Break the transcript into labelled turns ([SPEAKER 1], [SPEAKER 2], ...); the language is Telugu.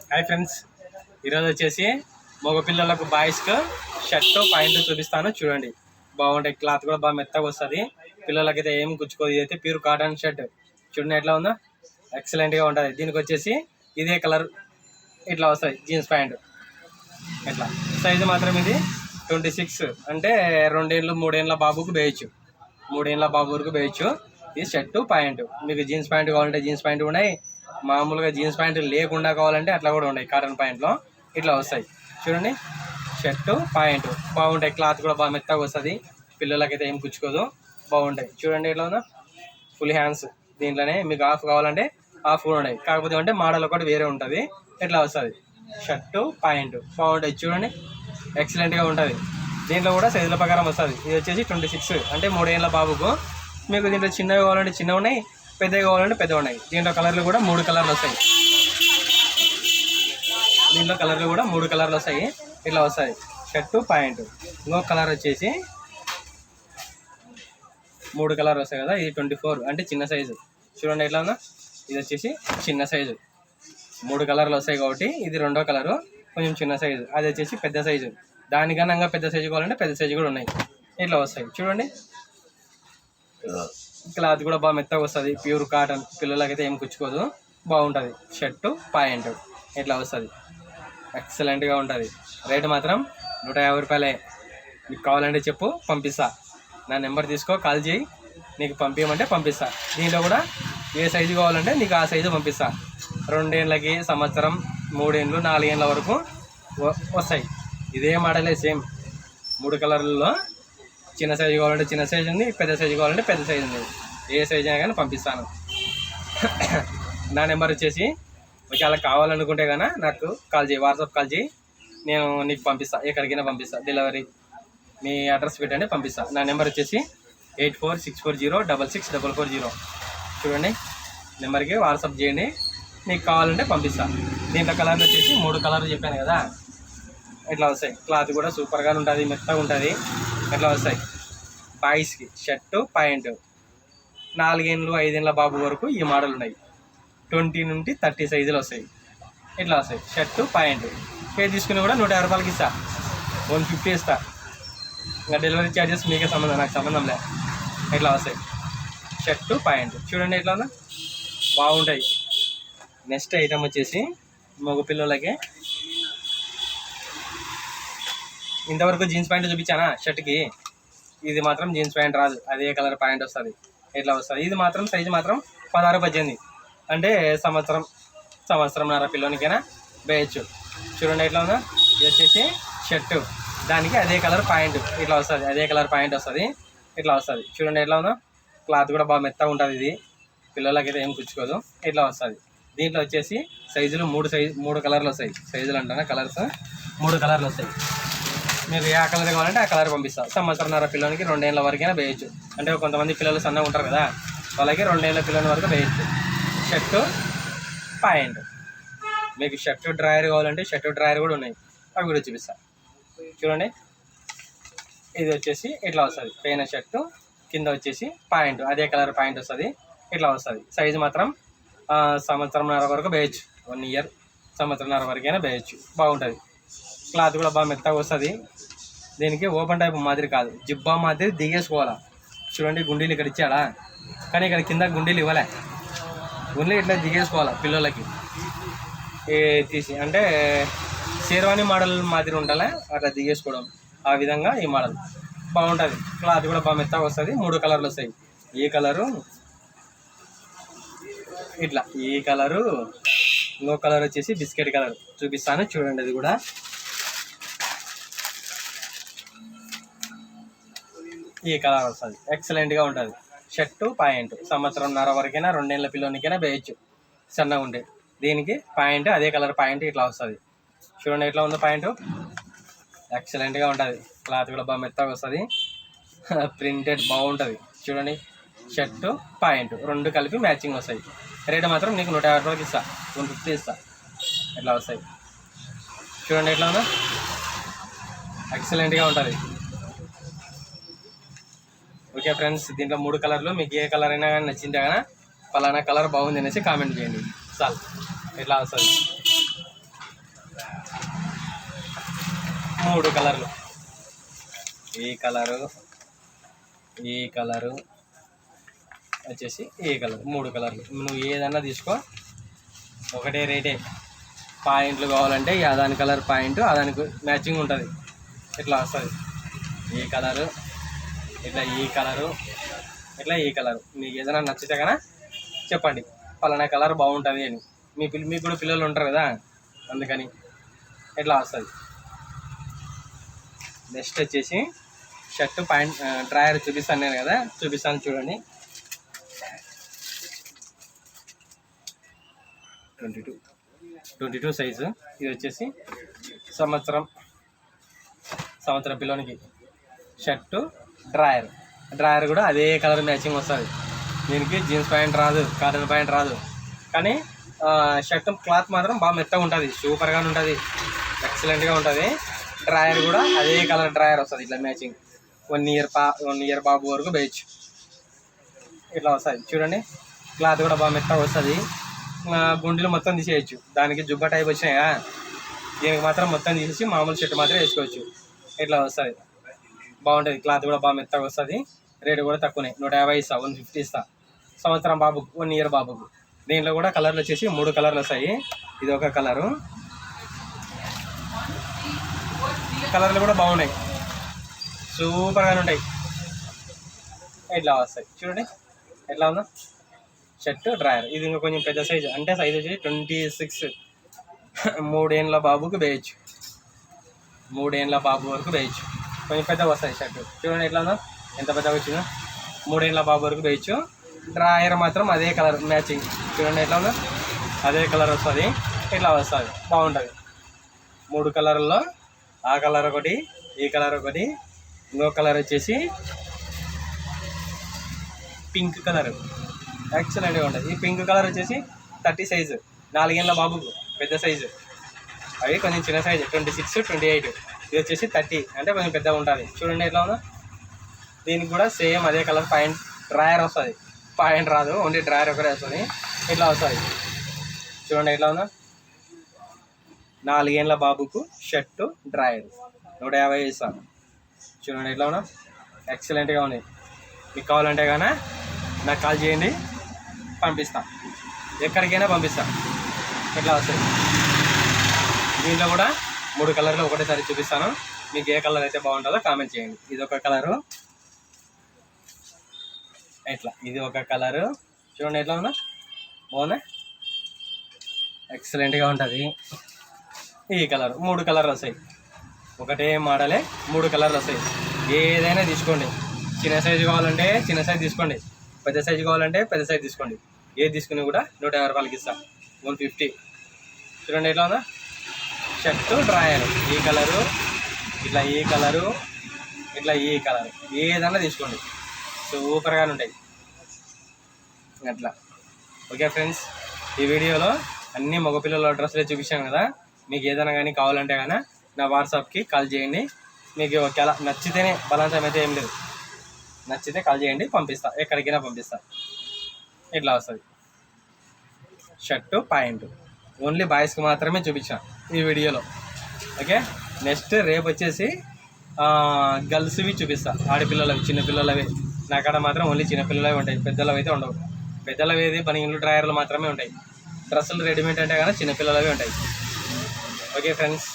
[SPEAKER 1] హాయ్ ఫ్రెండ్స్, ఈరోజు వచ్చేసి మగ పిల్లలకు బాయ్స్కి షర్ట్ ప్యాంటు చూపిస్తాను. చూడండి, బాగుంటాయి. క్లాత్ కూడా బాగా మెత్తగా వస్తుంది. పిల్లలకైతే ఏం గుచ్చుకోదు. ఇదైతే ప్యూర్ కాటన్ షర్ట్. చూడండి ఎట్లా ఉందో, ఎక్సలెంట్గా ఉంటుంది. దీనికి వచ్చేసి ఇదే కలర్ ఇట్లా వస్తుంది. జీన్స్ ప్యాంటు ఇట్లా సైజు మాత్రం ఇది 26, అంటే 2 ఏళ్ళు 3 ఏళ్ళ బాబుకు వేయచ్చు. 3 ఏళ్ళ బాబు వరకు వేయచ్చు. ఇది షర్టు ప్యాంటు. మీకు జీన్స్ ప్యాంటు కావాలంటే జీన్స్ ప్యాంటు ఉన్నాయి. మామూలుగా జీన్స్ ప్యాంటు లేకుండా కావాలంటే అట్లా కూడా ఉన్నాయి. కాటన్ ప్యాంట్లో ఇట్లా వస్తాయి. చూడండి, షర్టు ప్యాంటు బాగుంటాయి. క్లాత్ కూడా బాగా మెత్తగా వస్తుంది. పిల్లలకైతే ఏం గుచ్చుకోదు, బాగుంటాయి. చూడండి ఎట్లా ఉందో, ఫుల్ హ్యాండ్స్. దీంట్లోనే మీకు హాఫ్ కావాలంటే హాఫ్ కూడా ఉన్నాయి. కాకపోతే అంటే మోడల్ ఒకటి వేరే ఉంటుంది. ఇట్లా వస్తుంది షర్టు ప్యాంటు, బాగుంటాయి. చూడండి, ఎక్సలెంట్గా ఉంటుంది. దీంట్లో కూడా సైజుల ప్రకారం వస్తుంది. ఇది వచ్చేసి 26, అంటే 3 ఏళ్ళ బాబుకు. మీకు దీంట్లో చిన్నవి కావాలంటే చిన్నవి ఉన్నాయి, పెద్దవి కావాలంటే పెద్దవి ఉన్నాయి. దీంట్లో కలర్లు కూడా 3 కలర్లు వస్తాయి. దీంట్లో కలర్లు కూడా 3 కలర్లు వస్తాయి. ఇట్లా వస్తాయి షర్టు ప్యాంటు. ఇంకో కలర్ వచ్చేసి 3 కలర్లు వస్తాయి కదా. ఇది 24, అంటే చిన్న సైజు. చూడండి ఎట్లా ఉందో, ఇది వచ్చేసి చిన్న సైజు. 3 కలర్లు వస్తాయి కాబట్టి ఇది రెండో కలరు, కొంచెం చిన్న సైజు. అది వచ్చేసి పెద్ద సైజు. దానికన్నా పెద్ద సైజు కావాలంటే పెద్ద సైజు కూడా ఉన్నాయి. ఇట్లా వస్తాయి. చూడండి, క్లాత్ కూడా బాగా మెత్తగా వస్తుంది. Pure cotton. పిల్లలకైతే ఏం గుచ్చుకోదు, బాగుంటుంది. షర్టు ప్యాంటు ఇట్లా వస్తుంది. ఎక్సలెంట్గా ఉంటుంది. రేటు మాత్రం 150 రూపాయలే. మీకు కావాలంటే చెప్పు, పంపిస్తా. నా నెంబర్ తీసుకో, కాల్ చేయి, నీకు పంపించమంటే పంపిస్తా. దీంట్లో కూడా ఏ సైజు కావాలంటే నీకు ఆ సైజు పంపిస్తా. 2 ఏళ్ళకి, సంవత్సరం, 3 ఏళ్ళు, 4 ఏళ్ళ వరకు వస్తాయి. ఇదే మోడలే, సేమ్ 3 కలర్లలో. చిన్న సైజు కావాలంటే చిన్న సైజు ఉంది, పెద్ద సైజు కావాలంటే పెద్ద సైజు ఉంది. ఏ సైజు అయినా కానీ పంపిస్తాను. నా నెంబర్ వచ్చేసి ఒకవేళ కావాలనుకుంటే కన్నా నాకు కాల్ చేయి, వాట్సాప్ కాల్ చేయి, నేను నీకు పంపిస్తా. ఎక్కడికైనా పంపిస్తా. డెలివరీ మీ అడ్రస్ పెట్టండి, పంపిస్తా. నా నెంబర్ వచ్చేసి 8464066440. చూడండి, నెంబర్కి వాట్సాప్ చేయండి, నీకు కావాలంటే పంపిస్తా. దీంట్లో కలర్లు వచ్చేసి 3 కలర్లు చెప్పాను కదా. ఇట్లా వస్తాయి. క్లాత్ కూడా సూపర్గా ఉంటుంది, మెత్తగా ఉంటుంది. ఇట్లా వస్తాయి. బాయ్స్కి షర్టు ప్యాంటు. 4 ఏళ్ళు 5 ఏళ్ళ బాబు వరకు ఈ మోడల్ ఉన్నాయి. 20 నుండి 30 సైజులు వస్తాయి. ఇట్లా వస్తాయి షర్టు ప్యాంటు. పే తీసుకుని కూడా 150 రూపాయలకి ఇస్తా, 150 ఇస్తా. ఇంకా డెలివరీ ఛార్జెస్ మీకే సంబంధం, నాకు సంబంధం లేదు. ఇట్లా వస్తాయి షర్టు ప్యాంటు. చూడండి ఎట్లా ఉందో, బాగుంటాయి. నెక్స్ట్ ఐటమ్ వచ్చేసి మగ పిల్లలకి. ఇంతవరకు జీన్స్ ప్యాంట్ చూపించానా షర్ట్కి. ఇది మాత్రం జీన్స్ ప్యాంట్ రాదు, అదే కలర్ ప్యాంట్ వస్తుంది. ఇట్లా వస్తుంది. ఇది మాత్రం సైజు మాత్రం 16-18, అంటే సంవత్సరంన్నర పిల్లోనికైనా వేయచ్చు. చూడండి ఎట్లా ఉందో, ఇది వచ్చేసి షర్టు, దానికి అదే కలర్ ప్యాంటు ఇట్లా వస్తుంది. అదే కలర్ ప్యాంట్ వస్తుంది. ఇట్లా వస్తుంది. చూడండి ఎట్లా ఉందో, క్లాత్ కూడా బాగా మెత్తగా ఉంటుంది. ఇది పిల్లలకైతే ఏం గుచ్చుకోదు. ఇట్లా వస్తుంది. దీంట్లో వచ్చేసి సైజులు 3 కలర్లు వస్తాయి. సైజులు అంటారా, కలర్స్ 3 కలర్లు వస్తాయి. మీరు ఏ కలర్ కావాలంటే ఆ కలర్ పంపిస్తాను. సంవత్సరంన్నర పిల్లలకి 2 ఏళ్ళ వరకైనా వేయచ్చు. అంటే కొంతమంది పిల్లలు సన్నగా ఉంటారు కదా, వాళ్ళకి 2 ఏళ్ళ పిల్లల వరకు వేయచ్చు. Shirt pant. మీకు షర్టు డ్రాయర్ కావాలంటే షర్టు డ్రాయర్ కూడా ఉన్నాయి, అవి కూడా చూపిస్తాను. చూడండి, ఇది వచ్చేసి ఇట్లా వస్తుంది. పైన షర్టు, కింద వచ్చేసి ప్యాంటు, అదే కలర్ ప్యాంట్ వస్తుంది. ఇట్లా వస్తుంది. సైజు మాత్రం సంవత్సరంన్నర వరకు వేయచ్చు. 1 ఇయర్, సంవత్సరంన్నర వరకైనా వేయచ్చు. బాగుంటుంది. క్లాత్ కూడా బాగా మెత్తగా వస్తుంది. దీనికి ఓపెన్ టైప్ మాదిరి కాదు, జిబ్బా మాదిరి దిగేసుకోవాలా. చూడండి, గుండీలు ఇక్కడ ఇచ్చాడా, కానీ ఇక్కడ కింద గుండీలు ఇవ్వలే. గుండీలు ఇట్లా దిగేసుకోవాలా పిల్లలకి తీసి. అంటే షేర్వాణి మోడల్ మాదిరి ఉండాలి, అట్లా దిగేసుకోవడం. ఆ విధంగా ఈ మోడల్ బాగుంటుంది. క్లాత్ కూడా బాగా మెత్తగా వస్తుంది. 3 కలర్లు వస్తాయి. ఈ కలరు ఇట్లా, ఈ కలరు, ఇంకో కలర్ వచ్చేసి బిస్కెట్ కలర్ చూపిస్తాను. చూడండి, అది కూడా ఈ కలర్ వస్తుంది. ఎక్సలెంట్గా ఉంటుంది. షర్టు ప్యాంటు సంవత్సరంన్నర వరకైనా 2 ఏళ్ళ పిల్లోనికైనా వేయచ్చు, సన్నగా ఉండే. దీనికి ప్యాంటు అదే కలర్ ప్యాంటు ఇట్లా వస్తుంది. చూడండి ఎట్లా ఉందో ప్యాంటు, ఎక్సలెంట్గా ఉంటుంది. క్లాత్ కూడా బాగా మెత్తగా వస్తుంది. ప్రింటెడ్ బాగుంటుంది. చూడండి, షర్టు ప్యాంటు 2 కలిపి మ్యాచింగ్ వస్తాయి. రేటు మాత్రం నీకు 150 రూపాయలకి ఇస్తా, 150 ఇస్తా. ఇట్లా వస్తాయి. చూడండి ఎట్లా ఉందో, ఎక్సలెంట్గా ఉంటుంది. ఓకే ఫ్రెండ్స్, దీంట్లో 3 కలర్లు. మీకు ఏ కలర్ అయినా కానీ నచ్చిందే కానీ పలానా కలర్ బాగుంది అనేసి కామెంట్ చేయండి చాలు. ఇట్లా వస్తుంది. 3 కలర్లు, ఈ కలరు, ఈ కలరు వచ్చేసి ఈ కలర్, 3 కలర్లు. నువ్వు ఏదన్నా తీసుకో, ఒకటే రేటే. పాయింట్లు కావాలంటే దాని కలర్ పాయింట్ దానికి మ్యాచింగ్ ఉంటుంది. ఇట్లా వస్తుంది ఈ కలరు, ఇట్లా ఈ కలరు, ఇట్లా ఈ కలరు. మీకు ఏదైనా నచ్చితే కన్నా చెప్పండి, పలానా కలర్ బాగుంటుంది అని. మీకు కూడా పిల్లలు ఉంటారు కదా, అందుకని ఇట్లా వస్తుంది. నెక్స్ట్ వచ్చేసి షర్ట్ ప్యాంట్ డ్రాయర్ చూపిస్తాను నేను కదా, చూపిస్తాను చూడండి. 22 సైజు. ఇది వచ్చేసి సంవత్సరం పిల్లోనికి షర్టు డ్రాయర్ కూడా అదే కలర్ మ్యాచింగ్ వస్తుంది. దీనికి జీన్స్ ప్యాంట్ రాదు, కాటన్ ప్యాంట్ రాదు, కానీ షర్ట్ క్లాత్ మాత్రం బాగా మెత్తగా ఉంటుంది, సూపర్గా ఉంటుంది, ఎక్సలెంట్గా ఉంటుంది. డ్రాయర్ కూడా అదే కలర్ డ్రాయర్ వస్తుంది, ఇట్లా మ్యాచింగ్. 1 ఇయర్ బాబు వరకు వేయచ్చు. ఇట్లా వస్తుంది చూడండి. క్లాత్ కూడా బాగా మెత్తగా వస్తుంది. గుండెలు మొత్తం తీసేయచ్చు. దానికి జుబ్బా టైప్ వచ్చినాయా, దీనికి మాత్రం మొత్తం తీసేసి మామూలు షర్ట్ మాత్రం వేసుకోవచ్చు. ఇట్లా వస్తుంది, బాగుంటుంది. క్లాత్ కూడా బాగా మెత్తగా వస్తుంది. రేటు కూడా తక్కువనే, 150 ఇస్తా, 150 ఇస్తా. సంవత్సరం బాబుకు, 1 ఇయర్ బాబుకు. దీంట్లో కూడా కలర్లు వచ్చేసి 3 కలర్లు వస్తాయి. ఇది ఒక కలరు, కలర్లు కూడా బాగున్నాయి, సూపర్గానే ఉంటాయి. ఇట్లా వస్తాయి చూడండి, ఎట్లా ఉందో షర్ట్ డ్రాయర్. ఇది ఇంకా కొంచెం పెద్ద సైజు, అంటే సైజ్ వచ్చి 26, 3 ఏళ్ళ బాబుకు వేయచ్చు, 3 ఏళ్ళ బాబు వరకు వేయచ్చు. కొంచెం పెద్దగా వస్తాయి షర్ట్. చూడండి ఎట్లా ఉందో, ఎంత పెద్దగా వచ్చిందో. 3 ఏళ్ళ బాబు వరకు వేయచ్చు. డ్రాయర్ మాత్రం అదే కలర్ మ్యాచింగ్. చూడండి ఎట్లా ఉందో, అదే కలర్ వస్తుంది. ఇట్లా వస్తుంది, బాగుంటుంది. 3 కలర్లో ఆ కలర్ ఒకటి, ఈ కలర్ ఒకటి, ఇంకో కలర్ వచ్చేసి పింక్ కలర్, ఎక్సలెంట్గా ఉంటుంది. ఈ పింక్ కలర్ వచ్చేసి 30 సైజు, 4 ఏళ్ళ బాబుకు పెద్ద సైజు. అవి కొంచెం చిన్న సైజు 26, 28. ఇది వచ్చేసి 30, అంటే కొంచెం పెద్దగా ఉంటుంది. చూడండి ఎట్లా ఉందో. దీనికి కూడా సేమ్ అదే కలర్ పాయింట్ డ్రాయర్ వస్తుంది, పాయింట్ రాదు, ఓన్లీ డ్రాయర్ ఒకటే వస్తుంది. ఇట్లా వస్తుంది చూడండి ఎట్లా ఉందో. 4 ఏళ్ళ బాబుకు షర్టు డ్రాయర్ 150 ఇస్తాను. చూడండి ఎట్లా ఉన్నా, ఎక్సలెంట్గా ఉంది. మీకు కావాలంటే కానీ నాకు కాల్ చేయండి, పంపిస్తా, ఎక్కడికైనా పంపిస్తా. ఇట్లా వస్తుంది. దీంట్లో కూడా 3 కలర్లు ఒకటేసారి చూపిస్తాను. మీకు ఏ కలర్ అయితే బాగుంటుందో కామెంట్ చేయండి. ఇది ఒక కలరు, ఇట్లా ఇది ఒక కలరు. చూడండి ఎట్లా ఉందా, బాగుందా, ఎక్సలెంట్గా ఉంటుంది. ఈ కలర్, 3 కలర్లు వస్తాయి. ఒకటే మోడలే 3 కలర్లు వస్తాయి. ఏదైనా తీసుకోండి. చిన్న సైజు కావాలంటే చిన్న సైజు తీసుకోండి, పెద్ద సైజు కావాలంటే పెద్ద సైజు తీసుకోండి. ఏది తీసుకుని కూడా 150 రూపాయలకి ఇస్తా, 150. చూడండి ఎట్లా ఉందా, షర్టు డ్రాయర్. ఈ కలరు, ఇట్లా ఈ కలరు, ఇట్లా ఈ కలర్, ఏదన్నా తీసుకోండి, సూపర్గానే ఉంటాయి. అట్లా ఓకే ఫ్రెండ్స్, ఈ వీడియోలో అన్ని మగపిల్లల డ్రెస్సులే చూపించాను కదా. మీకు ఏదైనా కానీ కావాలంటే కానీ నా వాట్సాప్కి కాల్ చేయండి. మీకు ఒకవేళ నచ్చితేనే, బలవంతం అయితే ఏం లేదు, నచ్చితే కాల్ చేయండి, పంపిస్తా, ఎక్కడికైనా పంపిస్తా. ఇట్లా వస్తుంది షర్టు పాయింట్. ఓన్లీ బాయ్స్కి మాత్రమే చూపించాను ఈ వీడియోలో. ఓకే, నెక్స్ట్ రేపు వచ్చేసి గర్ల్స్వి చూపిస్తా, ఆడపిల్లలవి, చిన్నపిల్లలవి. నా కాడ మాత్రం ఓన్లీ చిన్నపిల్లలవి ఉంటాయి, పెద్దలవి అయితే ఉండవు. పెద్దలవి ఏది బనియన్లు డ్రాయర్లు మాత్రమే ఉంటాయి. డ్రెస్సులు రెడీమేడ్ అంటే కానీ చిన్నపిల్లలవి ఉంటాయి. Okay friends.